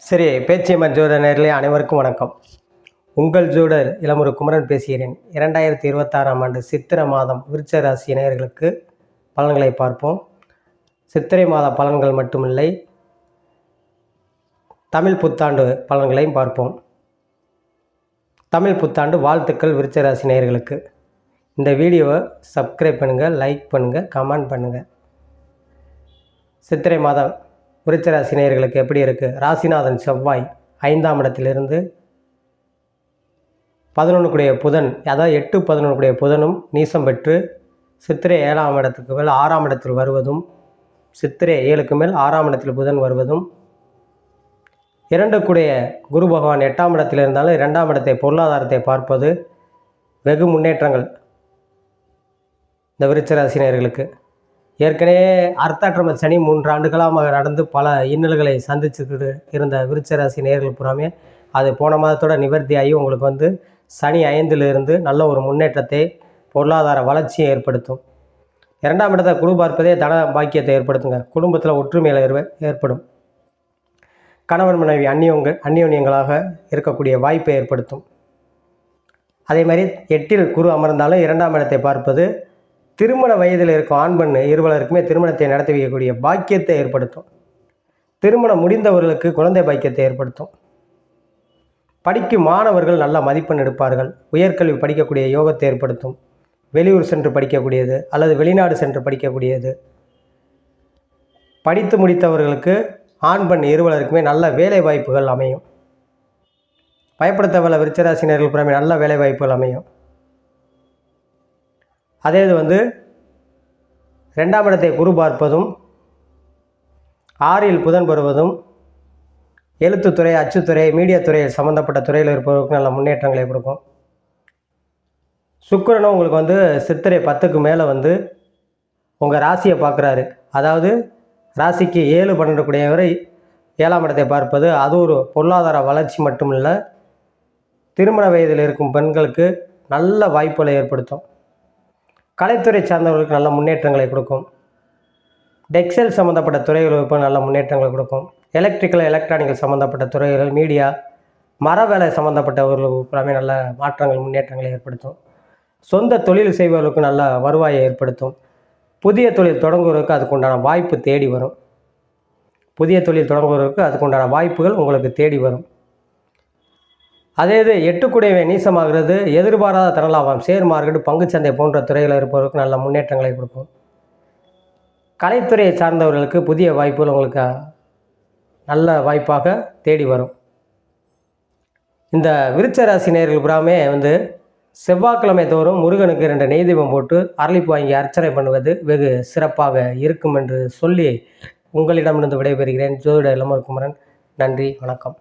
சரி, பேச்சியம்மன் ஜோதிட நேயர்களே அனைவருக்கும் வணக்கம். உங்கள் ஜோடர் இளமுரு குமரன் பேசுகிறேன். 2026ஆம் ஆண்டு சித்திரை மாதம் விருச்சிக ராசி நேயர்களுக்கு பலன்களை பார்ப்போம். சித்திரை மாத பலன்கள் மட்டுமில்லை, தமிழ் புத்தாண்டு பலன்களையும் பார்ப்போம். தமிழ் புத்தாண்டு வாழ்த்துக்கள் விருச்சிக ராசி நேயர்களுக்கு. இந்த வீடியோவை சப்ஸ்கிரைப் பண்ணுங்கள், லைக் பண்ணுங்கள், கமெண்ட் பண்ணுங்கள். சித்திரை மாதம் விருச்சிக ராசி நேயர்களுக்கு எப்படி இருக்குது? ராசிநாதன் செவ்வாய் 5ஆம் இடத்திலிருந்து 11 புதன், அதாவது 8-11 புதனும் நீசம் பெற்று சித்திரை 7ஆம் இடத்துக்கு மேல் 6ஆம் இடத்தில் வருவதும், சித்திரை 7க்கு மேல் 6ஆம் இடத்தில் புதன் வருவதும், 2 குரு பகவான் 8ஆம் இடத்தில் இருந்தாலும் 2ஆம் இடத்தை பொருளாதாரத்தை பார்ப்பது வெகு முன்னேற்றங்கள் இந்த விருச்சிக ராசி நேயர்களுக்கு. ஏற்கனவே அர்த்தாற்றம சனி 3 ஆண்டுகளாக நடந்து பல இன்னல்களை சந்திச்சுக்கிட்டு இருந்த விருச்சிக ராசி நேயர்கள் புறாமே அது போன மாதத்தோட நிவர்த்தியாகி உங்களுக்கு சனி 5லிருந்து நல்ல ஒரு முன்னேற்றத்தை, பொருளாதார வளர்ச்சியை ஏற்படுத்தும். 2ஆம் இடத்தை குரு பார்ப்பதே தன பாக்கியத்தை ஏற்படுத்துங்க. குடும்பத்தில் ஒற்றுமையில் ஏற்படும். கணவன் மனைவி அந்யோன்யங்களாக இருக்கக்கூடிய வாய்ப்பை ஏற்படுத்தும். அதே மாதிரி 8இல் குரு அமர்ந்தாலும் 2ஆம் இடத்தை பார்ப்பது திருமண வயதில் இருக்கும் ஆண் பெண் இருவருக்குமே திருமணத்தை நடத்தி வைக்கக்கூடிய பாக்கியத்தை ஏற்படுத்தும். திருமணம் முடிந்தவர்களுக்கு குழந்தை பாக்கியத்தை ஏற்படுத்தும். படிக்கும் மாணவர்கள் நல்ல மதிப்பெண் எடுப்பார்கள். உயர்கல்வி படிக்கக்கூடிய யோகத்தை ஏற்படுத்தும். வெளியூர் சென்று படிக்கக்கூடியது அல்லது வெளிநாடு சென்று படிக்கக்கூடியது. படித்து முடித்தவர்களுக்கு ஆண் பெண் இருவருக்குமே நல்ல வேலை வாய்ப்புகள் அமையும். பயப்படுத்தவல்ல விருச்சிக ராசினர்கள் புறமே நல்ல வேலை வாய்ப்புகள் அமையும். அதே இது 2ஆம் இடத்தை குரு பார்ப்பதும் 6இல் புதன் வருவதும் எழுத்துத்துறை, அச்சுத்துறை, மீடியா துறையில் சம்மந்தப்பட்ட துறையில் இருப்பவர்களுக்கு நல்ல முன்னேற்றங்களை கொடுக்கும். சுக்கிரனும் உங்களுக்கு சித்திரை 10க்கு மேலே உங்கள் ராசியை பார்க்குறாரு. அதாவது ராசிக்கு 7-12 வரை 7ஆம் இடத்தை பார்ப்பது அது ஒரு பொருளாதார வளர்ச்சி மட்டுமில்லை, திருமண வயதில் இருக்கும் பெண்களுக்கு நல்ல வாய்ப்புகளை ஏற்படுத்தும். கலைத்துறை சார்ந்தவர்களுக்கு நல்ல முன்னேற்றங்களை கொடுக்கும். டெக்ஸ்டைல் சம்மந்தப்பட்ட துறைகளுக்கு நல்ல முன்னேற்றங்களை கொடுக்கும். எலக்ட்ரானிக்கல் சம்மந்தப்பட்ட துறைகள், மீடியா, மர வேலை சம்மந்தப்பட்டவர்களுக்கு நல்ல மாற்றங்கள், முன்னேற்றங்களை ஏற்படுத்தும். சொந்த தொழில் செய்பவர்களுக்கு நல்ல வருவாயை ஏற்படுத்தும். புதிய தொழில் தொடங்குவதற்கு அதுக்குண்டான வாய்ப்பு தேடி வரும். புதிய தொழில் தொடங்குவதற்கு அதுக்குண்டான வாய்ப்புகள் உங்களுக்கு தேடி வரும். அதே இது 8 நீசமாகிறது எதிர்பாராத தனலாபம், ஷேர் மார்க்கெட், பங்குச்சந்தை போன்ற துறையில் இருப்பவர்களுக்கு நல்ல முன்னேற்றங்களை கொடுக்கும். கலைத்துறையை சார்ந்தவர்களுக்கு புதிய வாய்ப்புகள் உங்களுக்கு நல்ல வாய்ப்பாக தேடி வரும். இந்த விருச்சிக ராசி நேயர்கள் புறாமே செவ்வாய்க்கிழமை தோறும் முருகனுக்கு 2 நெய் தீபம் போட்டு அரளிப்பு வாங்கி அர்ச்சனை பண்ணுவது வெகு சிறப்பாக இருக்கும் என்று சொல்லி உங்களிடமிருந்து விடைபெறுகிறேன். ஜோதிட இளமுரு குமரன். நன்றி, வணக்கம்.